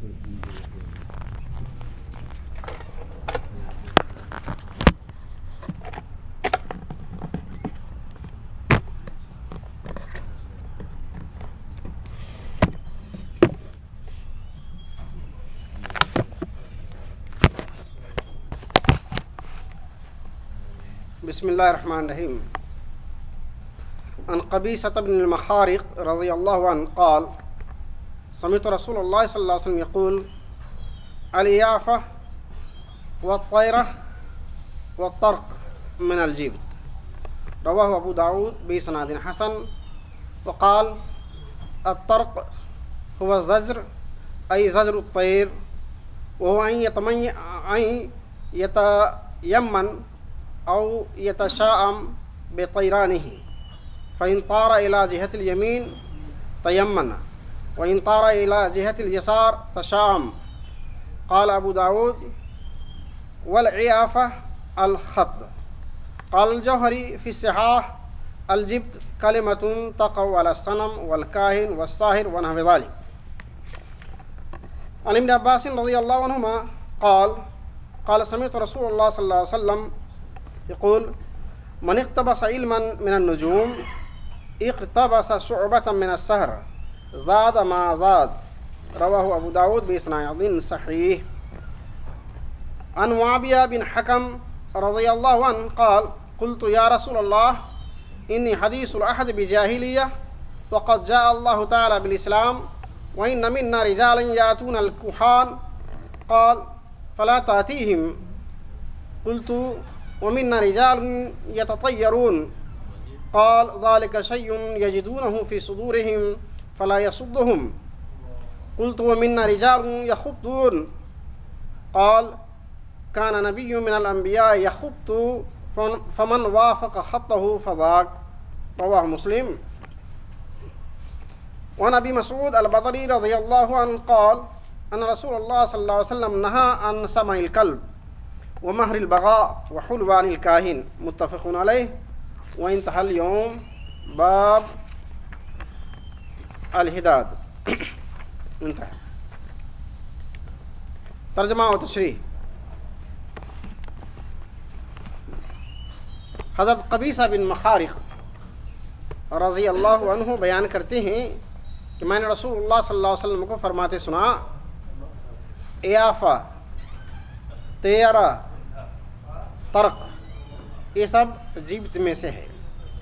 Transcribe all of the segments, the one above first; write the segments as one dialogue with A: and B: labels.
A: بسم اللہ الرحمن الرحیم. عن قبیصة بن المخارق رضی اللہ عنہ قال سمعت رسول اللہ صلی اللہ علیہ وسلم يقول الإيافة والطيرة والطرق من الجبت رواه ابو داود بسند حسن. وقال الطرق هو الزجر أي زجر الطير وهو أن يتيمن أو يتشاءم بطيرانه فإن طار إلى جهة اليمين تيمن وإن طار إلى جهة اليسار تشاءم. قال أبو داود والعيافة الخط. قال الجوهري في الصحاح الجبت كلمة تقع على الصنم والكاهن والساحر ونحو ذلك. عن ابن عباس رضي الله عنهما قال سمعت رسول الله صلى الله عليه وسلم يقول من اقتبس علما من النجوم اقتبس شعبة من السحر زاد ما زاد. رواه أبو داود بإسناد صحيح. عن معاوية بن حكم رضي الله عنه قال قلت يا رسول الله إني حديث العهد بجاهلية وقد جاء الله تعالى بالإسلام وإن منا رجالا يأتون الكهان قال فلا تأتيهم. قلت ومنا رجال يتطيرون قال ذلك شيء يجدونه في صدورهم فلا يصدهم. قلت ومنا رجال يخطون قال كان نبي من الأنبياء يخط فمن وافق خطه فذاك. رواه مسلم. وعن أبي مسعود البدري رضي الله عنه قال أن رسول الله صلى الله عليه وسلم نهى عن سمع الكلب ومهر البغاء وحلوان الكاهن متفق عليه. وانتهى اليوم باب الحداد. انتهى. ترجمہ و تشریح. حضرت قبیصہ بن مخارق رضی اللہ عنہ بیان کرتے ہیں کہ میں نے رسول اللہ صلی اللہ علیہ وسلم کو فرماتے سنا ایافہ تیرہ طرق یہ سب جبت میں سے ہے.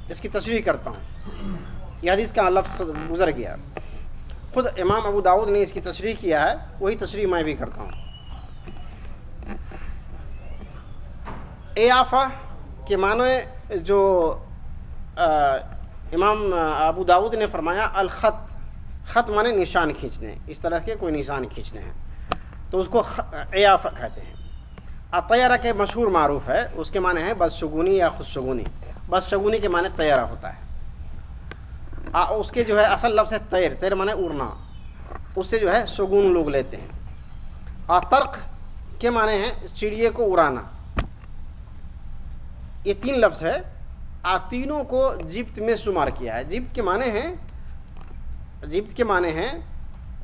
A: اس کی تشریح کرتا ہوں. یہ حدیث کا لفظ گزر گیا. خود امام ابو داؤد نے اس کی تشریح کیا ہے, وہی تشریح میں بھی کرتا ہوں. ایافہ کے معنی جو امام ابو داؤد نے فرمایا الخط. خط معنی نشان کھینچنے, اس طرح کے کوئی نشان کھینچنے ہیں تو اس کو ایافہ کہتے ہیں. طیرہ کے مشہور معروف ہے, اس کے معنی ہے بدشگونی یا خودشگونی. بدشگونی کے معنی طیرہ ہوتا ہے. اس کے جو ہے اصل لفظ ہے طیر. طیر معنی اڑنا, اس سے جو ہے شگون لوگ لیتے ہیں. طرق کے معنی ہے چڑیے کو اڑانا. یہ تین لفظ ہے, تینوں کو جبت میں شمار کیا ہے. جبت کے معنی ہیں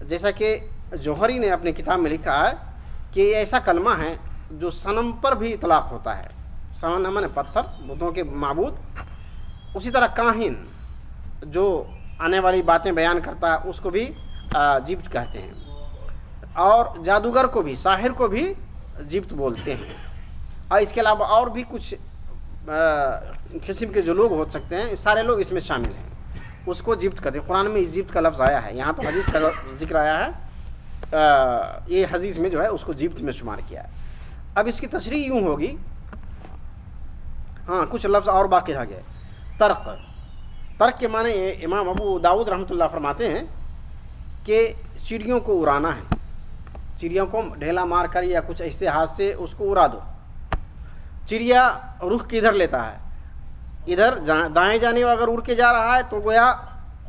A: جیسا کہ جوہری نے اپنی کتاب میں لکھا ہے کہ یہ ایسا کلمہ ہے جو صنم پر بھی اطلاق ہوتا ہے. صنم معنی پتھر, بتوں کے معبود. اسی طرح کاہن جو آنے والی باتیں بیان کرتا ہے اس کو بھی جبت کہتے ہیں. اور جادوگر کو بھی, ساحر کو بھی جبت بولتے ہیں. اور اس کے علاوہ اور بھی کچھ قسم کے جو لوگ ہو سکتے ہیں, سارے لوگ اس میں شامل ہیں, اس کو جبت کہتے ہیں. قرآن میں جبت کا لفظ آیا ہے, یہاں تو حدیث کا ذکر آیا ہے, یہ حدیث میں جو ہے اس کو جبت میں شمار کیا ہے. اب اس کی تشریح یوں ہوگی, کچھ لفظ اور باقی رہ گئے. طرق. طرق کے معنی امام ابو داؤد رحمۃ اللہ فرماتے ہیں کہ چڑیوں کو اڑانا ہے. چڑیوں کو ڈھیلا مار کر یا کچھ ایسے ہاتھ سے اس کو اڑا دو. چڑیا رخ کدھر لیتا ہے, ادھر دائیں جانے اگر اڑ کے جا رہا ہے تو گویا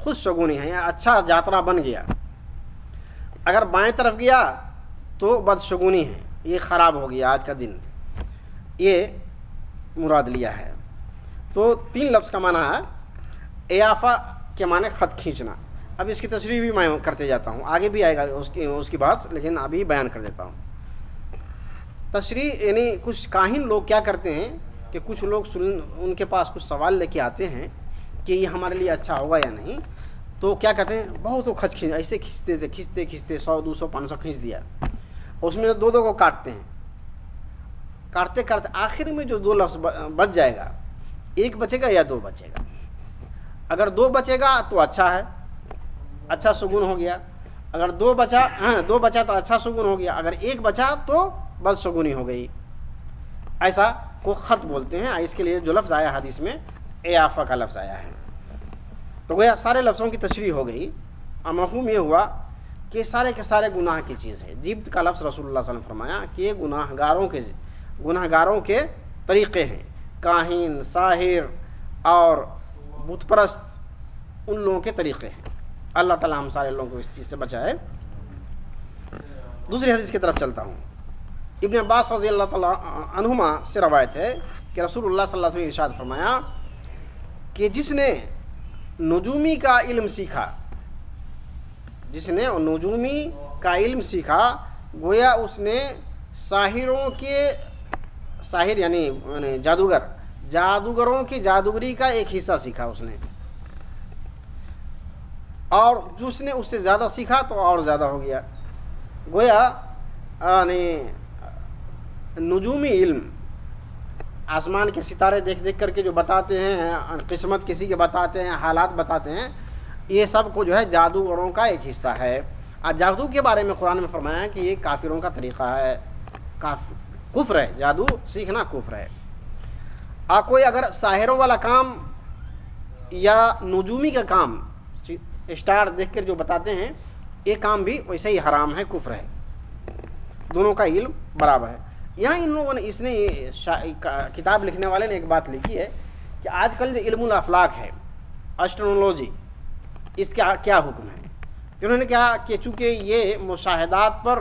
A: خود شگونی ہے, یا اچھا جاترا بن گیا. اگر بائیں طرف گیا تو بدشگونی ہے, یہ خراب ہو گیا آج کا دن. یہ مراد لیا ہے. تو تین لفظ کا معنی ہے. ایافہ کے معنی خط کھینچنا. اب اس کی تشریح بھی میں کرتے جاتا ہوں، آگے بھی آئے گا اس کی بات، لیکن ابھی بیان کر دیتا ہوں تشریح. یعنی کچھ کاہن لوگ کیا کرتے ہیں کہ کچھ لوگ ان کے پاس کچھ سوال لے کے آتے ہیں کہ یہ ہمارے لیے اچھا ہوگا یا نہیں، تو کیا کہتے ہیں بہت وہ ایسے کھینچتے تھے، کھینچتے 100 200 500 کھینچ دیا، اس میں دو کو کاٹتے ہیں، کاٹتے آخر میں جو 2 لفظ بچ جائے گا، ایک بچے گا یا 2 بچے گا. اگر 2 بچے گا تو اچھا ہے، اچھا سکون ہو گیا. اگر 2 بچا تو اچھا سکون ہو گیا، اگر 1 بچا تو بس سکونی ہو گئی. ایسا کو خط بولتے ہیں. اس کے لیے جو لفظ آیا حدیث میں اعافہ کا لفظ آیا ہے. تو گویا سارے لفظوں کی تشریح ہو گئی. مفہوم یہ ہوا کہ سارے کے سارے گناہ کی چیز ہے. جبت کا لفظ رسول اللہ صلی اللہ علیہ وسلم فرمایا کہ یہ گناہگاروں کے طریقے ہیں. کاہن، ساحر اور بت پرست ان لوگوں کے طریقے ہیں. اللہ تعالیٰ ہم سارے لوگوں کو اس چیز سے بچائے. دوسری حدیث کی طرف چلتا ہوں. ابن عباس رضی اللہ تعالیٰ عنہما سے روایت ہے کہ رسول اللہ صلی اللہ علیہ وسلم نے ارشاد فرمایا کہ جس نے نجومی کا علم سیکھا گویا اس نے ساحر یعنی جادوگروں کی جادوگری کا ایک حصہ سیکھا اس نے، اور جس نے اس سے زیادہ سیکھا تو اور زیادہ ہو گیا. گویا نجومی علم، آسمان کے ستارے دیکھ کر کے جو بتاتے ہیں، قسمت کسی کے بتاتے ہیں، حالات بتاتے ہیں، یہ سب کو جو ہے جادوگروں کا ایک حصہ ہے. اور جادو کے بارے میں قرآن میں فرمایا کہ یہ کافروں کا طریقہ ہے، کفر ہے. جادو سیکھنا کفر ہے. کوئی اگر ساحروں والا کام یا نجومی کا کام، اسٹار دیکھ کر جو بتاتے ہیں، یہ کام بھی ویسے ہی حرام ہے، کفر ہے. دونوں کا علم برابر ہے. یہاں ان لوگوں نے کتاب لکھنے والے نے ایک بات لکھی ہے کہ آج کل جو علم الافلاک ہے، اسٹرونالوجی، اس کا کیا حکم ہے. تو انہوں نے کہا کہ چونکہ یہ مشاہدات پر،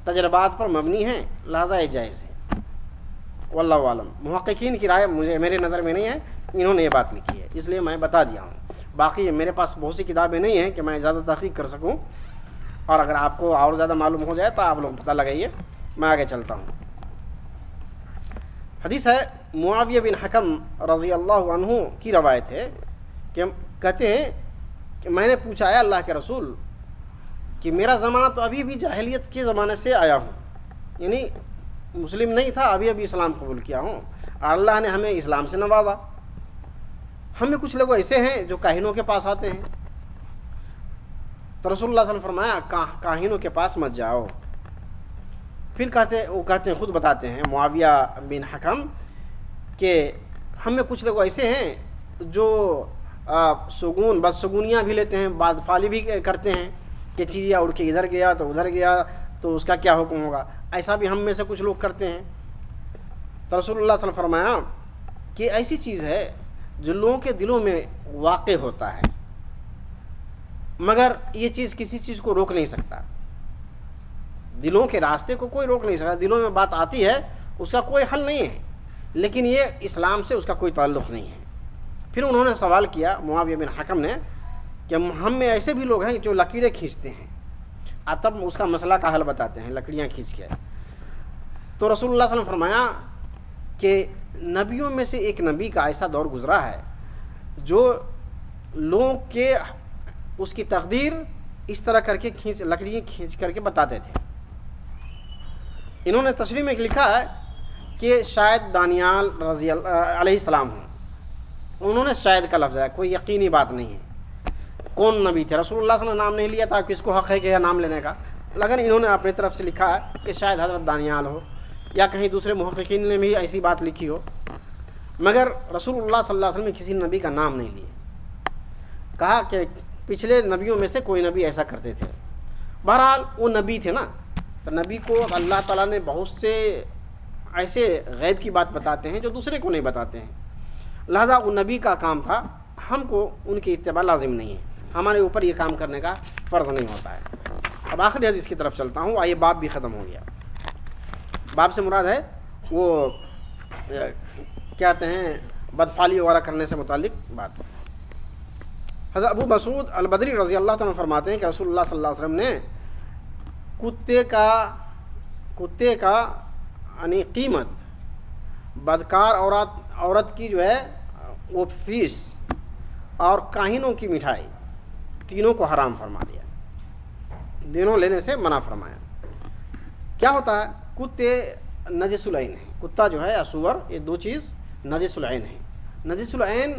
A: تجربات پر مبنی ہے، لہذا یہ جائز ہے. واللہ عالم. محققین کی رائے میرے نظر میں نہیں ہے، انہوں نے یہ بات لکھی ہے، اس لیے میں بتا دیا ہوں. باقی میرے پاس بہت سی کتابیں نہیں ہیں کہ میں زیادہ تحقیق کر سکوں، اور اگر آپ کو اور زیادہ معلوم ہو جائے تو آپ لوگ پتہ لگائیے. میں آگے چلتا ہوں. حدیث ہے معاویہ بن حکم رضی اللہ عنہ کی روایت ہے کہ کہتے ہیں کہ میں نے پوچھا ہے اللہ کے رسول کہ میرا زمانہ تو ابھی بھی جاہلیت کے زمانے سے آیا ہوں، یعنی مسلم نہیں تھا، ابھی اسلام قبول کیا ہوں، اور اللہ نے ہمیں اسلام سے نوازا. ہمیں کچھ لوگ ایسے ہیں جو کاہنوں کے پاس آتے ہیں. تو رسول اللہ صلی اللہ علیہ وسلم فرمایا کاہنوں کے پاس مت جاؤ. پھر کہتے ہیں خود بتاتے ہیں معاویہ بن حکم کہ ہم میں کچھ لوگ ایسے ہیں جو بدسگونیاں بھی لیتے ہیں، بعد فالی بھی کرتے ہیں کہ چڑیا اڑ کے ادھر گیا تو ادھر گیا تو اس کا کیا حکم ہوگا. ایسا بھی ہم میں سے کچھ لوگ کرتے ہیں. تو رسول اللہ صلی اللہ علیہ وسلم فرمایا کہ ایسی چیز ہے جو لوگوں کے دلوں میں واقع ہوتا ہے، مگر یہ چیز کسی چیز کو روک نہیں سکتا. دلوں کے راستے کو کوئی روک نہیں سکتا. دلوں میں بات آتی ہے، اس کا کوئی حل نہیں ہے، لیکن یہ اسلام سے اس کا کوئی تعلق نہیں ہے. پھر انہوں نے سوال کیا معاویہ بن حکم نے کہ ہم میں ایسے بھی لوگ ہیں جو لکیریں کھینچتے ہیں، تب اس کا مسئلہ کا حل بتاتے ہیں لکڑیاں کھینچ کے. تو رسول اللہ صلی اللہ علیہ وسلم فرمایا کہ نبیوں میں سے ایک نبی کا ایسا دور گزرا ہے جو لوگوں کے اس کی تقدیر اس طرح کر کے لکڑیاں کھینچ کر کے بتاتے تھے. انہوں نے تشریح میں لکھا ہے کہ شاید دانیال رضی اللہ علیہ السلام ہوں. انہوں نے شاید کا لفظ ہے، کوئی یقینی بات نہیں ہے کون نبی تھے. رسول اللہ صلی اللہ علیہ وسلم نے نام نہیں لیا تھا، کس کو حق ہے کہ نام لینے کا، لیکن انہوں نے اپنی طرف سے لکھا ہے کہ شاید حضرت دانیال ہو، یا کہیں دوسرے محققین نے بھی ایسی بات لکھی ہو، مگر رسول اللہ صلی اللہ علیہ وسلم نے کسی نبی کا نام نہیں لیا. کہا کہ پچھلے نبیوں میں سے کوئی نبی ایسا کرتے تھے. بہرحال وہ نبی تھے نا، تو نبی کو اللہ تعالیٰ نے بہت سے ایسے غیب کی بات بتاتے ہیں جو دوسرے کو نہیں بتاتے ہیں، لہذا وہ نبی کا کام تھا. ہم کو ان کی اتباع لازم نہیں ہے، ہمارے اوپر یہ کام کرنے کا فرض نہیں ہوتا ہے. اب آخری حدیث کی طرف چلتا ہوں. یہ باب بھی ختم ہو گیا. باب سے مراد ہے وہ کیا کہتے ہیں بدفعلی وغیرہ کرنے سے متعلق بات. حضرت ابو مسعود البدری رضی اللہ عنہ فرماتے ہیں کہ رسول اللہ صلی اللہ علیہ وسلم نے کتے کا یعنی قیمت، بدکار عورت کی جو ہے وہ فیس اور کاہنوں کی مٹھائی، تینوں کو حرام فرما دیا، دونوں لینے سے منع فرمایا۔ کیا ہوتا ہے؟ کتے نجس العین ہیں، کتا جو ہے اسور، یہ دو چیز نجس العین ہیں۔ نجس العین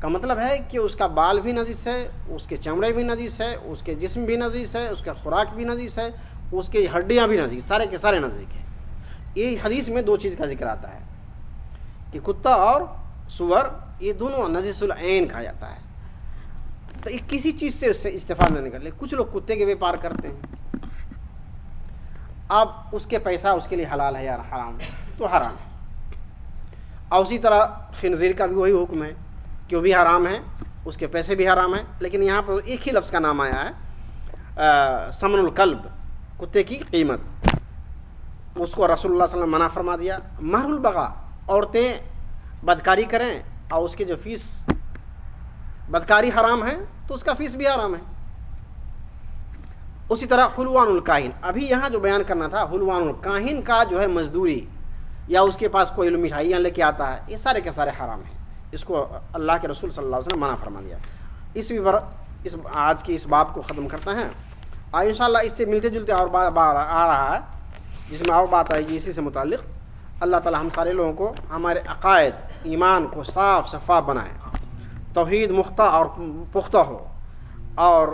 A: کا مطلب ہے کہ اس کا بال بھی نجس ہے، اس کے چمڑے بھی نجس ہے، اس کے جسم بھی نجس ہے، اس کا خوراک بھی نجس ہے، اس کی ہڈیاں بھی نجس، سارے کے سارے نجس ہیں۔ یہ حدیث میں دو چیز کا ذکر آتا ہے کہ کتا اور سور یہ دونوں نجس العین کہا جاتا ہے۔ تو یہ کسی چیز سے اس سے استفادہ نہیں کر لے۔ کچھ لوگ کتے کے بیپار کرتے ہیں، اب اس کے پیسہ اس کے لیے حلال ہے یا حرام تو حرام ہے۔ اور اسی طرح خنزیر کا بھی وہی حکم ہے کہ وہ بھی حرام ہے، اس کے پیسے بھی حرام ہیں، لیکن یہاں پر ایک ہی لفظ کا نام آیا ہے ثمن الکلب، کتے کی قیمت، اس کو رسول اللہ صلی اللہ علیہ وسلم منع فرما دیا۔ مہر البغا، عورتیں بدکاری کریں اور اس کے جو فیس، بدکاری حرام ہے تو اس کا فیس بھی حرام ہے۔ اسی طرح حلوان الکاہن، ابھی یہاں جو بیان کرنا تھا، حلوان الکاہن کا جو ہے مزدوری یا اس کے پاس کوئی مٹھائیاں لے کے آتا ہے، یہ سارے کے سارے حرام ہیں، اس کو اللہ کے رسول صلی اللہ علیہ وسلم منع فرما دیا۔ اس آج کی اس باب کو ختم کرتے ہیں، اور انشاءاللہ اس سے ملتے جلتے اور بات آ رہا ہے جس میں اور بات آئے گی اسی سے متعلق۔ اللہ تعالی ہم سارے لوگوں کو ہمارے عقائد ایمان کو صاف شفاف بنائے، توحید مختہ اور پختہ ہو، اور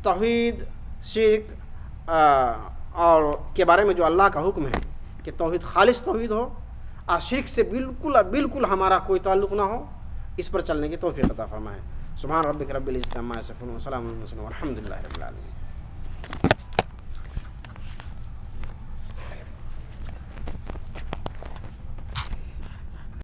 A: توحید شرک اور کے بارے میں جو اللہ کا حکم ہے کہ توحید خالص توحید ہو، اور شرک سے بالکل ہمارا کوئی تعلق نہ ہو، اس پر چلنے کی توفیق عطا فرمائے۔ سبحان ربک رب العزت عما یصفون وسلام علی المرسلین والحمد للہ رب العالمین۔